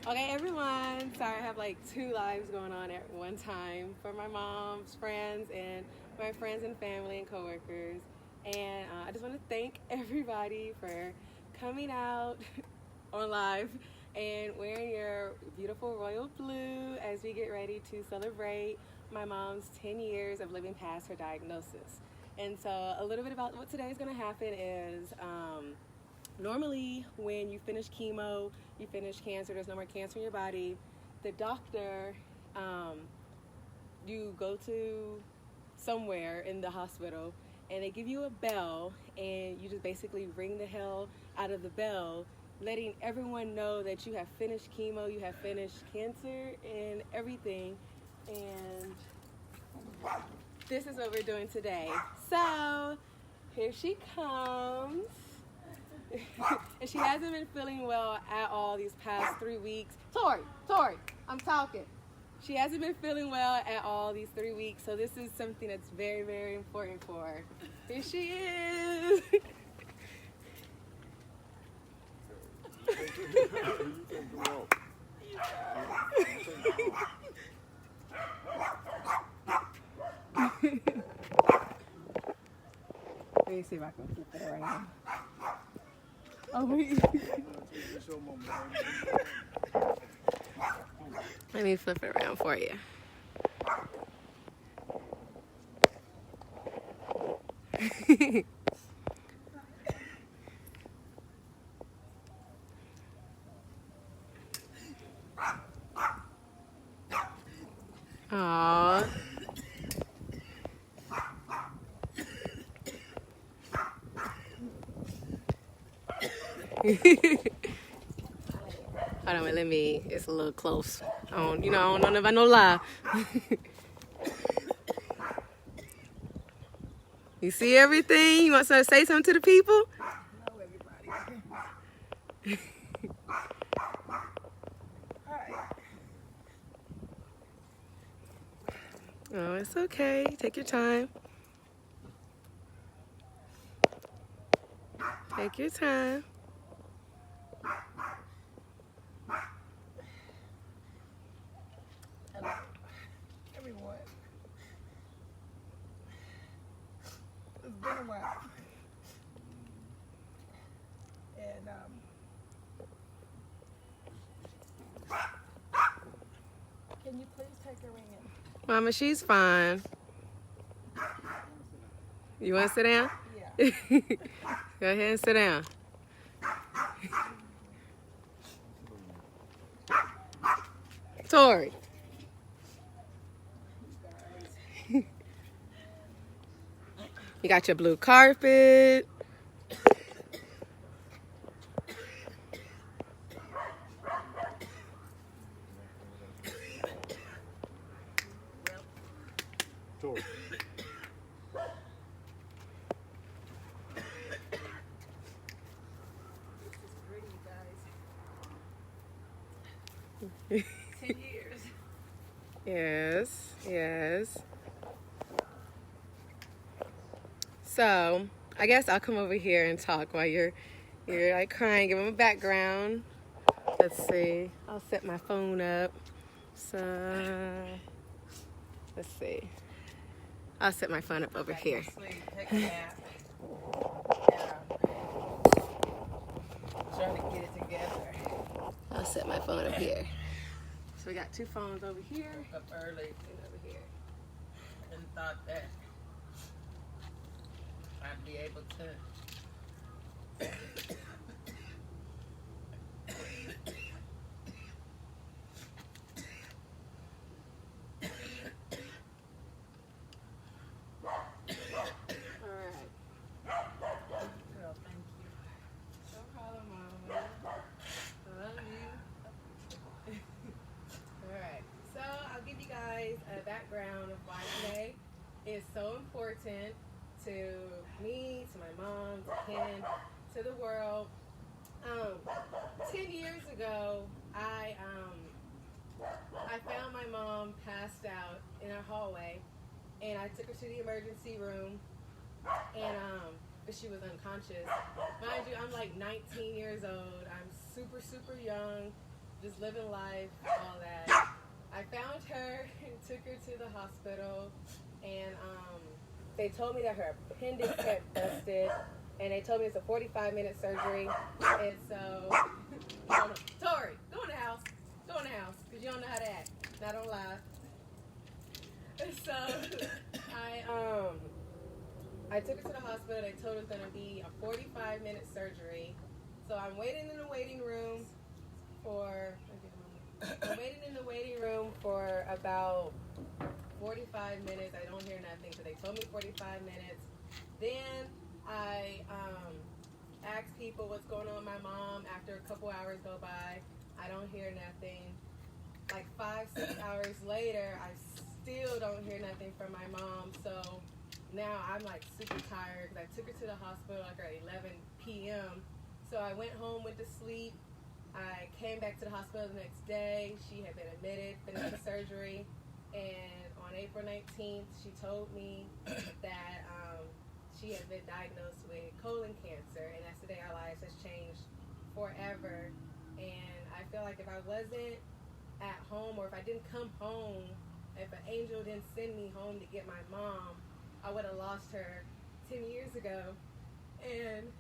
Okay, everyone. Sorry, I have like 2 lives going on at one time for my mom's friends and my friends and family and coworkers. And I just want to thank everybody for coming out on live and wearing your beautiful royal blue as we get ready to celebrate my mom's 10 years of living past her diagnosis. And so a little bit about what today is going to happen is normally when you finish chemo, you finish cancer, there's no more cancer in your body, the doctor, you go to somewhere in the hospital and they give you a bell and you just basically ring the hell out of the bell, letting everyone know that you have finished chemo, you have finished cancer and everything. And this is what we're doing today. So here she comes. And she hasn't been feeling well at all these past 3 weeks. Tori, I'm talking. She hasn't been feeling well at all these 3 weeks, so this is something that's very, very important for her. Here she is. Let me see if I can flip it around. Oh, wait. Let me flip it around for you. Aww. Hold on, let me, it's a little close. I don't know if I know lie. You see everything? You want to say something to the people? Hello, everybody. Hi. Oh, it's okay. Take your time. Take your time. Hello, everyone. It's been a while. And, can you please take her in? Mama, she's fine. You want to sit down? Yeah. Go ahead and sit down. Tori. You got your blue carpet. Tori. This is pretty, you guys. 10 years. Yes. So, I guess I'll come over here and talk while you're like crying. Give them a background. Let's see. I'll set my phone up. So, let's see. I'll set my phone up over here. Sleep, take a nap. Trying to get it together. I'll set my phone up here. So we got 2 phones over here Woke up early and over here. and thought that I'd be able to Alright. well, thank you. No problem, Mama. I love you. Alright. So I'll give you guys a background of why today is so important to me, to my mom, to Ken, to the world. 10 years ago, I found my mom passed out in our hallway, and I took her to the emergency room, and but she was unconscious. Mind you, I'm like 19 years old. I'm super, super young. just living life, all that. I found her and took her to the hospital, and they told me that her appendix had busted, and they told me it's a 45-minute surgery. And so, Tori, go in the house, because you don't know how to act. And I don't lie. And so, I took her to the hospital. They told her it's going to be a 45-minute surgery. So I'm waiting in the waiting room for about 45 minutes. I don't hear nothing. So they told me 45 minutes. Then I asked people what's going on with my mom. After a couple hours go by, I don't hear nothing. Like 5-6 hours later, I still don't hear nothing from my mom. So now I'm like super tired because I took her to the hospital like at 11 p.m. So I went home, went to sleep. I came back to the hospital the next day. She had been admitted, finished the surgery, and on April 19th, she told me that she had been diagnosed with colon cancer, and that's the day our lives has changed forever. And I feel like if I wasn't at home, or if I didn't come home, if an angel didn't send me home to get my mom, I would have lost her 10 years ago. And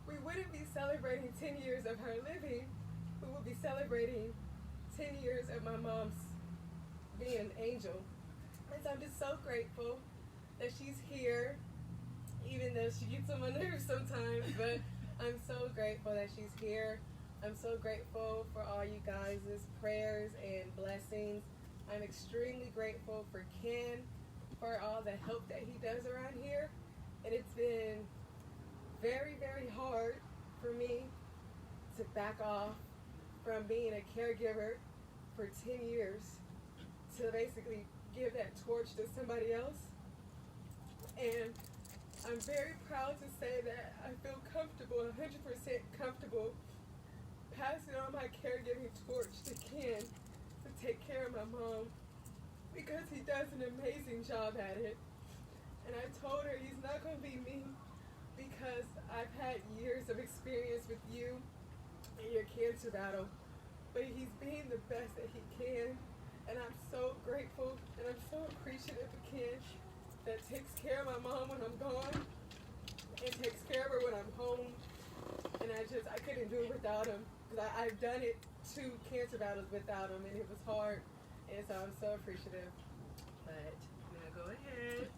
we wouldn't be celebrating 10 years of her living. We would be celebrating 10 years of my mom's being an angel. And so I'm just so grateful that she's here, even though she gets on my nerves sometimes. But I'm so grateful that she's here. I'm so grateful for all you guys' prayers and blessings. I'm extremely grateful for Ken, for all the help that he does around here. And it's been very, very hard for me to back off from being a caregiver for 10 years to basically give that torch to somebody else. And I'm very proud to say that I feel comfortable, 100% comfortable, passing on my caregiving torch to Ken to take care of my mom, because he does an amazing job at it. And I told her he's not going to be me, because I've had years of experience with you in your cancer battle, but he's being the best that he can. And I'm so grateful and I'm so appreciative of Ken that takes care of my mom when I'm gone and takes care of her when I'm home. And I couldn't do it without him, because I've done it 2 cancer battles without him, and it was hard. And so I'm so appreciative. But now go ahead.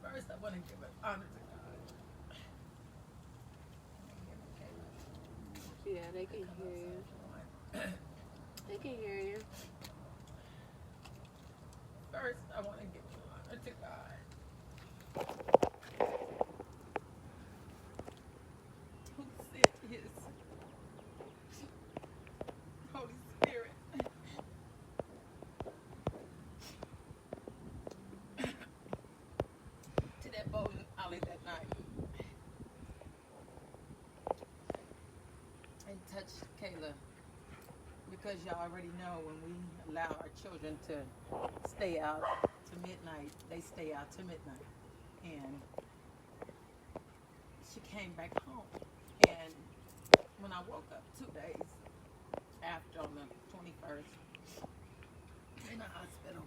First, I want to give an honor to God. Yeah, they can hear you. They can hear you. First, I want to give an honor to God, who sent His Holy Spirit to that bowling alley that night and touched Kayla, because y'all already know when we allow our children to stay out to midnight, they stay out to midnight. And she came back home. And when I woke up 2 days after, on the 21st, in the hospital,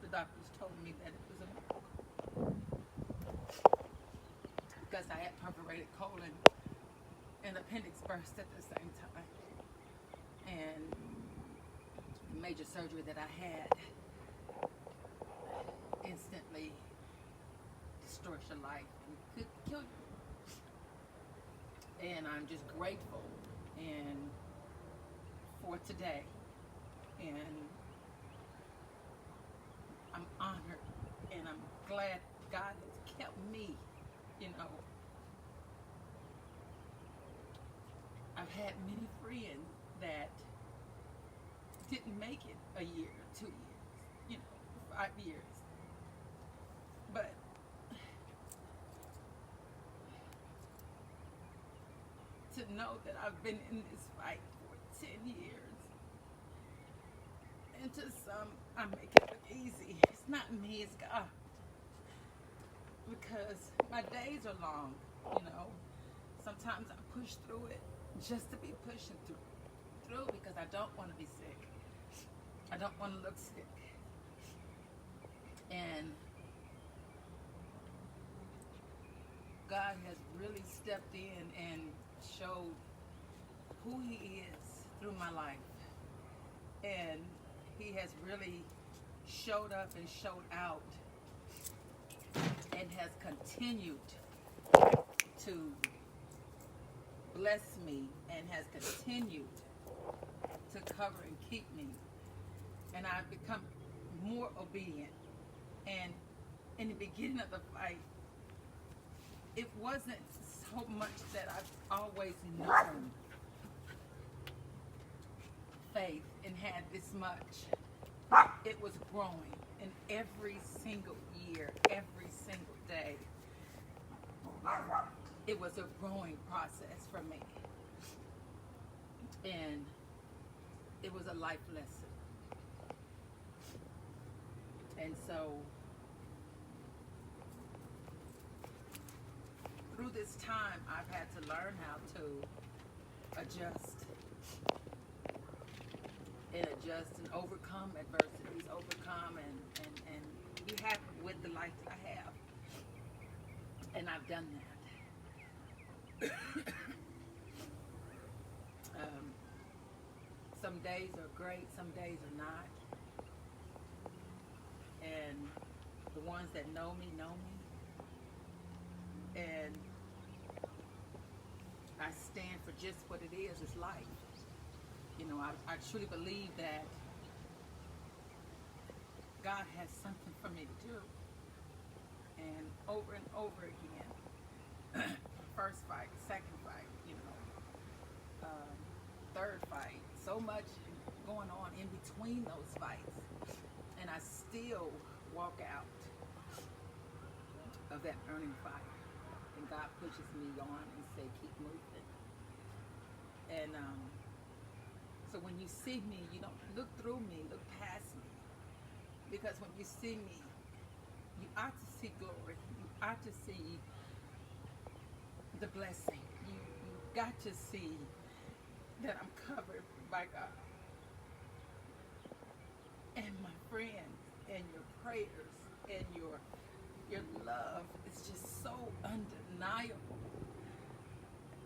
the doctors told me that it was a miracle, because I had perforated colon and appendix burst at the same time. And the major surgery that I had instantly destroys your life and could kill you. And I'm just grateful and for today. And I'm honored and I'm glad God has kept me, you know. I've had many friends that didn't make it a year, 2 years, you know, 5 years. But know that I've been in this fight for 10 years. And to some, I make it look easy. It's not me, it's God. Because my days are long, you know. Sometimes I push through it just to be pushing through because I don't want to be sick. I don't want to look sick. And God has really stepped in and showed who He is through my life. And He has really showed up and showed out and has continued to bless me and has continued to cover and keep me. And I've become more obedient. And in the beginning of the fight, it wasn't so much that I've always known faith and had this much. It was growing. And every single year, every single day, it was a growing process for me. And it was a life lesson. And so, through this time, I've had to learn how to adjust and overcome adversities, overcome and be happy with the life that I have. And I've done that. Some days are great, some days are not. And the ones that know me. And I stand for just what it is. It's life. You know, I truly believe that God has something for me to do. And over again, first fight, second fight, you know, third fight, so much going on in between those fights. And I still walk out of that burning fire. And God pushes me on and say, keep moving. And so when you see me, you don't look through me, look past me. Because when you see me, you ought to see glory. You ought to see the blessing. You got to see that I'm covered by God. And my friends and your prayers and your love is just so undeniable.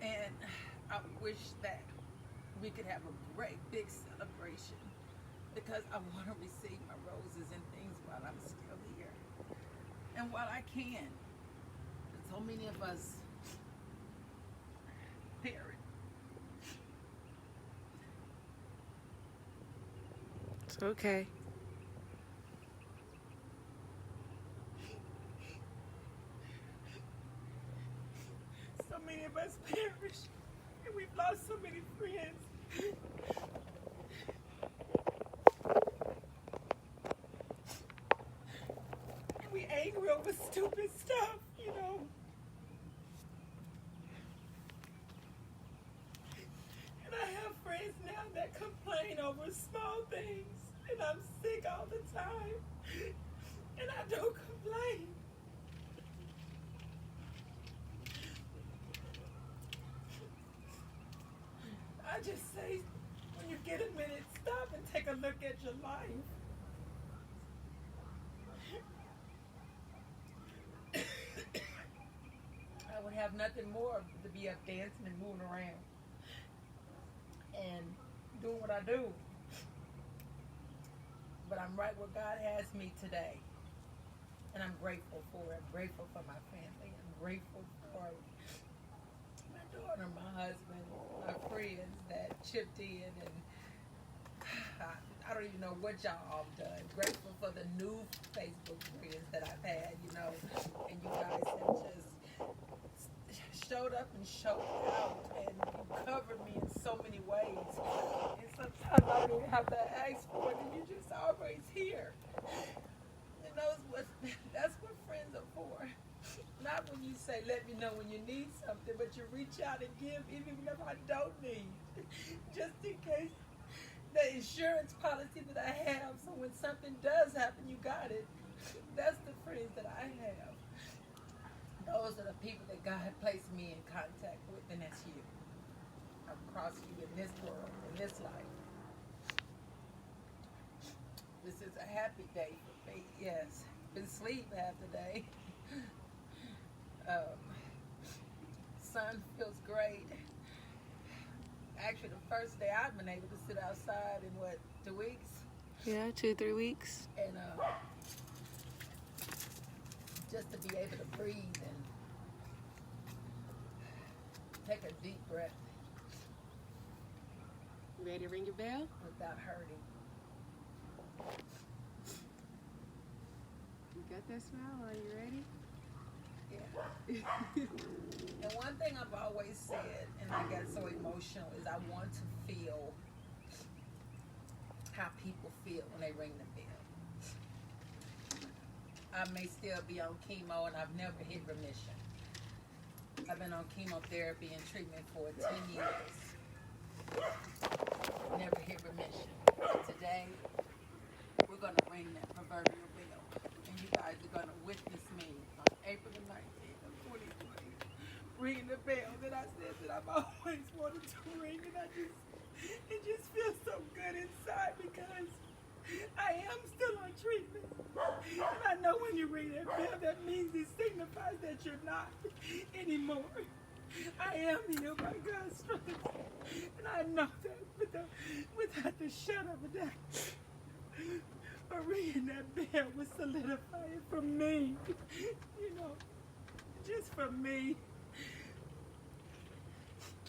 And I wish that we could have a great big celebration because I want to receive my roses and things while I'm still here. And while I can, so many of us perish. It's okay. So many of us perish, and we've lost so many friends. And we angry over stupid stuff, you know. And I have friends now that complain over small things, and I'm sick all the time, and I don't complain. I just say, when you get a minute, stop and take a look at your life. I would have nothing more to be up dancing and moving around and doing what I do. But I'm right where God has me today. And I'm grateful for it. I'm grateful for my family. I'm grateful for my daughter, my husband, my friends that chipped in, and I don't even know what y'all all done. Grateful for the new Facebook friends that I've had, you know, and you guys have just showed up and showed out, and you covered me in so many ways. And sometimes I don't even have to ask for it, and you're just always here. And that's what friends are for. Not when you say, let me know when you need something, but you reach out and give even if I don't need, just in case. The insurance policy that I have, so when something does happen, you got it. That's the friends that I have. Those are the people that God had placed me in contact with, and that's you. Across you in this world, in this life. This is a happy day for me, yes. Been asleep half the day. Sun feels great. Actually, the first day I've been able to sit outside in, 2 weeks? Yeah, 2-3 weeks. And just to be able to breathe and take a deep breath. Ready to ring your bell? Without hurting. You got that smile? Are you ready? Yeah. And one thing I've always said, and I get so emotional, is I want to feel how people feel when they ring the bell. I may still be on chemo and I've never hit remission. I've been on chemotherapy and treatment for 10 years. Never hit remission. Today, we're going to ring that proverbial bell. And you guys are going to witness me on April the 19th of 2020 ringing the bell that I said that I've always wanted to ring. And it just feels so good inside because I am still on treatment. And I know when you ring that bell, that means it signifies that you're not anymore. I am healed by God's strength. And I know that without the shadow of a doubt, but ringing that bell would solidify it for me. You know, just for me.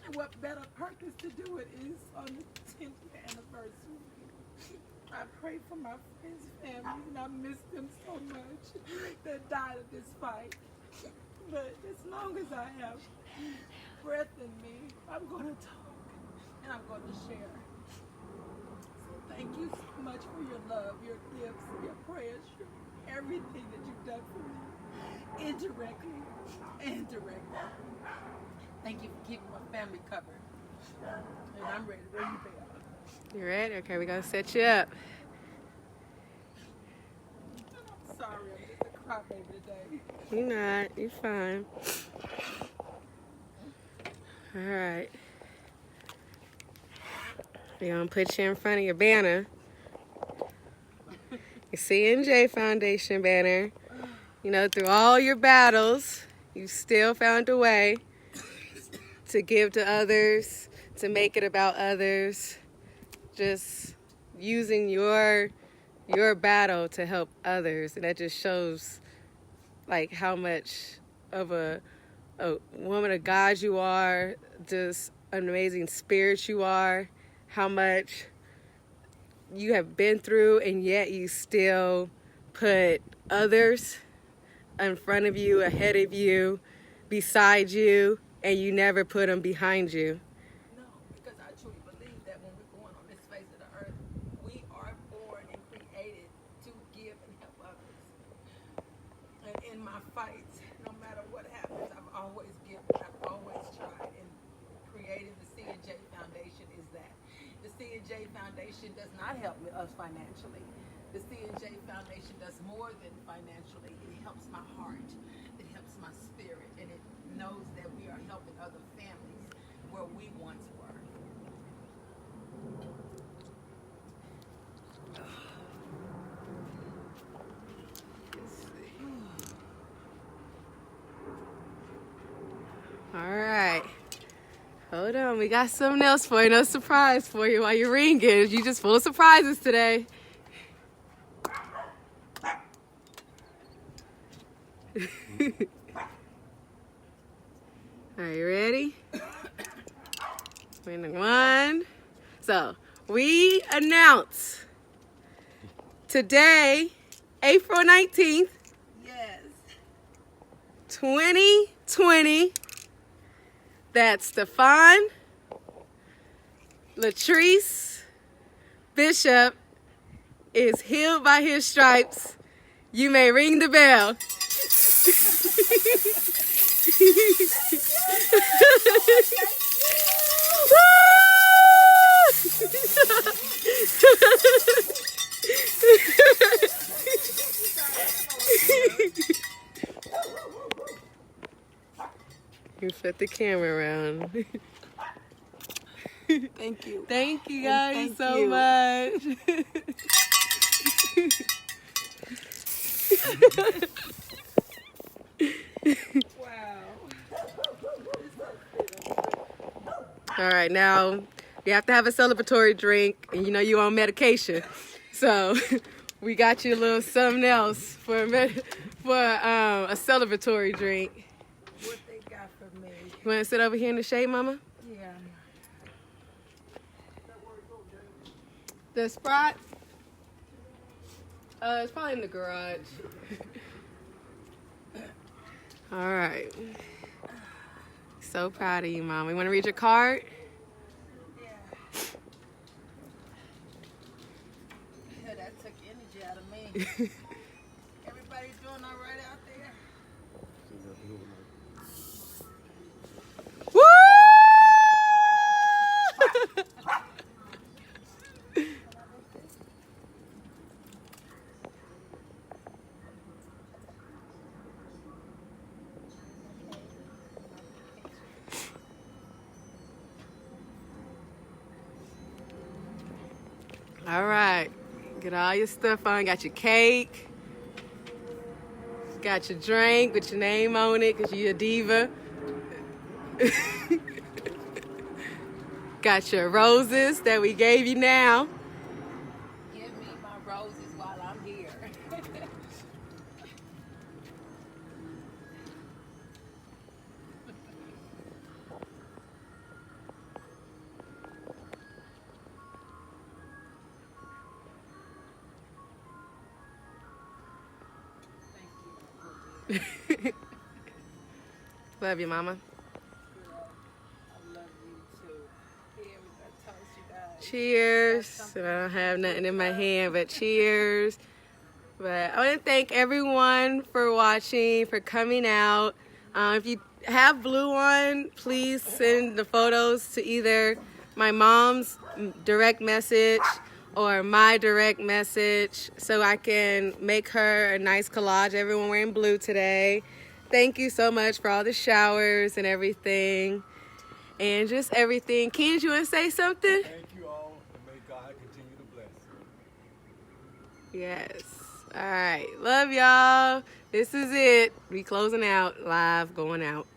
And what better purpose to do it is on the 10th anniversary. I pray for my friends, family, and I miss them so much that died of this fight. But as long as I have breath in me, I'm going to talk and I'm going to share. So thank you so much for your love, your gifts, your prayers, everything that you've done for me, indirectly and directly. Thank you for keeping my family covered. And I'm ready to ring the bell. You ready? Okay, we're going to set you up. I'm sorry, I'm just a crybaby today. You're not. You're fine. All right. We're going to put you in front of your banner. Your CNJ Foundation banner. You know, through all your battles, you still found a way to give to others, to make it about others. Just using your battle to help others. And that just shows like how much of a woman of God you are, just an amazing spirit you are, how much you have been through, and yet you still put others in front of you, ahead of you, beside you, and you never put them behind you. No, because I truly believe that when we're born on this face of the earth, we are born and created to give and help others. And in my fights, no matter what happens, I've always given, I've always tried, and creating the C&J Foundation is that. The C&J Foundation does not help us financially. The C&J Foundation does more than financially. It helps my heart. It helps my spirit. And it knows that we are helping other families where we once were. All right. Hold on. We got something else for you. No surprise for you while you're ringing. You just full of surprises today. Are you ready? One. So, we announce today, April 19th, Yes. 2020, that Stafon Latrise Bishop is healed by his stripes. You may ring the bell. You flip the camera around. Thank you. Thank you guys Thank so you. much. Wow. All right, now you have to have a celebratory drink, and you know you're on medication, so we got you a little something else for a celebratory drink. What they got for me? You want to sit over here in the shade, Mama? Yeah. The Sprite? It's probably in the garage. All right. So proud of you, Mom. You want to read your card? Yeah. Yeah, that took energy out of me. Everybody doing all right out there? Woo! All right, get all your stuff on. Got your cake. Got your drink with your name on it because you're a diva. Got your roses that we gave you now. Give me my roses while I'm here. Love you, Mama. I love you too. Here we go. Toast, you guys. Cheers. I don't have nothing in my hand, but cheers. But I want to thank everyone for watching, for coming out. If you have blue on, please send the photos to either my mom's direct message or my direct message so I can make her a nice collage. Everyone wearing blue today. Thank you so much for all the showers and everything. And just everything. Keen, you want to say something? Thank you all, and may God continue to bless. Yes. All right. Love y'all. This is it. We closing out live, going out.